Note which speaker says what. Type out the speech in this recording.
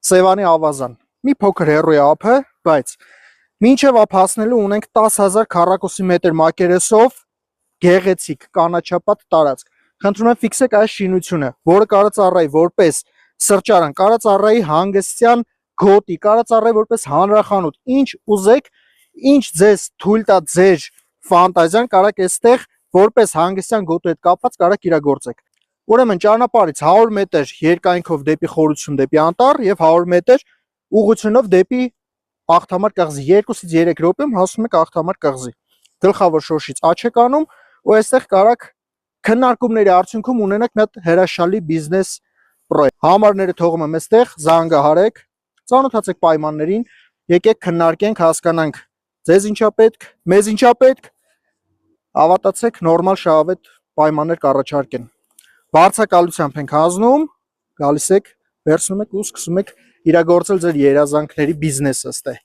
Speaker 1: Սևանի ավազան։ Մի փոքր հեռու է ափը, բայց մինչև ափ հասնելու ունենք 10,000 քառակուսի մետր մակերեսով գեղեցիկ կանաչապատ տարածք։ Խնդրում եմ ֆիքսեք այս շինությունը, որը կարող է ծառայի որպես սրճարան, կարող է ծառայի հանգստյան գոտի, կարող է ծառայի որպես հանրախանութ, ինչ ուզեք, ինչ ձեզ թույլ տա ձեր ֆանտազիան, կարող եք այստեղ որպես հանգստյան գոտու հետ կապված կարող եք իրագործեք։ Ուրեմն ճանապարհից 100 մետր երկայնքով դեպի խորություն դեպի անտառ եւ 100 մետր ուղղությունով դեպի Աղթամար կղզի 2-ից 3 րոպեում հասնում եք Աղթամար կղզի։ Գլխավոր շոշից աչ եք անում ու այստեղ կարող քննարկումների արդյունքում ունենanak մի հատ հրաշալի բիզնես պրոյեկտ։ Համարները թողում եմ այստեղ, զանգահարեք, ծանոթացեք պայմաններին, եկեք քննարկենք, հասկանանք ձեզ ինչա պետք, մեզ ինչա պետք, հավատացեք նորմալ շահավետ պայմաններ կառաջարկեն։ Բարձրակալությամբ ենք հանձնում, գալիս եք, վերցնում եք ու սկսում եք իրագործել ձեր երազանքների բիզնեսը այստեղ։